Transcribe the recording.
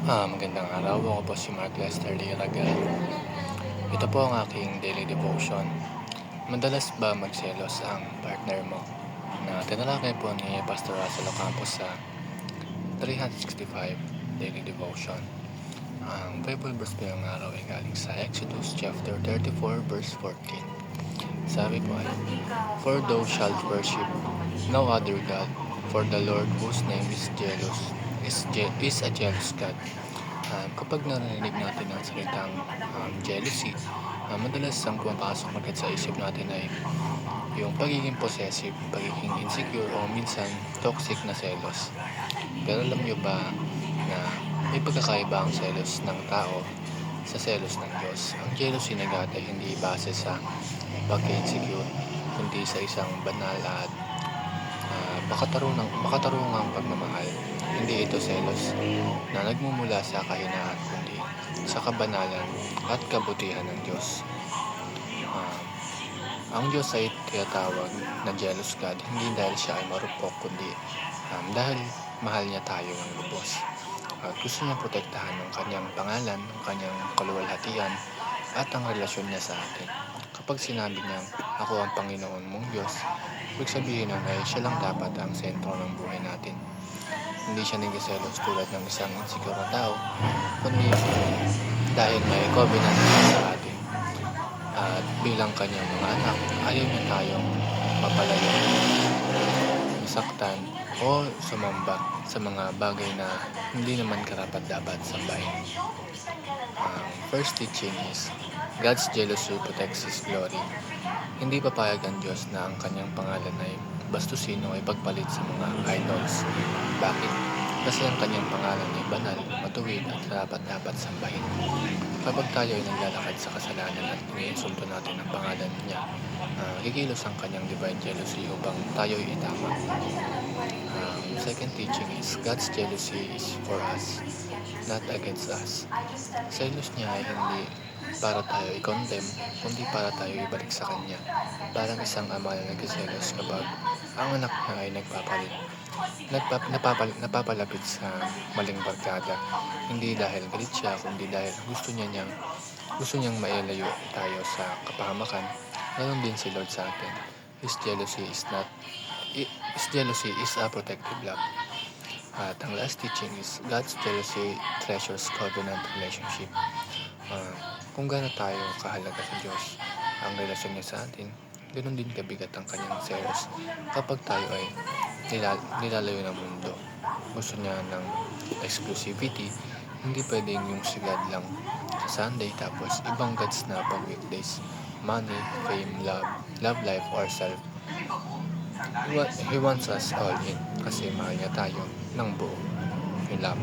Magandang araw. Ako po si Mark Lester Liraga. Ito po ang aking daily devotion. Madalas ba magselos ang partner mo? Na tinalakay po ni Pastor Russell Ocampo sa 365 Daily Devotion. Ang Bible verse po ng araw ay galing sa Exodus chapter 34 verse 14. Sabi po ay, "For thou shalt worship no other God, for the Lord whose name is jealous is a jealous God." Kapag narinig natin ang salitang jealousy, madalas ang pumapasok agad sa isip natin ay yung pagiging possessive, pagiging insecure o minsan toxic na selos. Pero alam nyo ba na may pagkakaiba ang selos ng tao sa selos ng Diyos? Ang jealousy na ay hindi base sa pagka-insecure, kundi sa isang banal at makatarungang pagmamahal. Hindi ito selos na nagmumula sa kahinaan, kundi sa kabanalan at kabutihan ng Diyos. Ang Diyos ay tinatawag na jealous God, hindi dahil siya ay marupok, kundi dahil mahal niya tayo ng lubos. At gusto niya protektahan ang kanyang pangalan, ang kanyang kaluwalhatian, at ang relasyon niya sa atin. Kapag sinabi niyang, "Ako ang Panginoon mong Diyos," ibig sabihin nun ay siya lang dapat ang sentro ng buhay natin. Hindi siya nagsiselos tulad ng isang insecure na tao, kundi dahil may covenant siya sa atin. At bilang kanyang mga anak, ayaw niya tayong mapalayo, masaktan, o sumamba sa mga bagay na hindi naman karapat-dapat sambahin. Ang first teaching is, God's jealousy protects His glory. Hindi papayag ang Diyos na ang kanyang pangalan ay bastusin o ipagpalit sa mga idols. Bakit? Kasi ang kanyang pangalan ay banal, matuwid at dapat sambahin. Kapag tayo ay naglalakad sa kasalanan at iniinsulto natin ang pangalan niya, kikilos ang kanyang divine jealousy upang tayo ay itama. Second teaching is, God's jealousy is for us, not against us. Selos niya ay hindi para tayo i-condemn, kundi para tayo ibalik sa Kanya. Parang isang ama na nagsiselos kapag ang anak niya ay napapalapit sa maling barkada. Hindi dahil galit siya, kundi dahil gusto niyang mailayo tayo sa kapahamakan. Ganon din si Lord sa atin. His jealousy is a protective love. At ang last teaching is, God's jealousy treasures covenant relationship. Kung gaano tayo kahalaga sa Diyos, ang relasyon niya sa atin, ganoon din kabigat ang kanyang selos kapag tayo ay nilalayo ng mundo. Gusto niya ng exclusivity, hindi pwedeng yung si God lang sa Sunday tapos ibang gods na pag weekdays. Money, fame, love life, or self. He wants us all in kasi mahal niya tayo ng buo. Yun lang.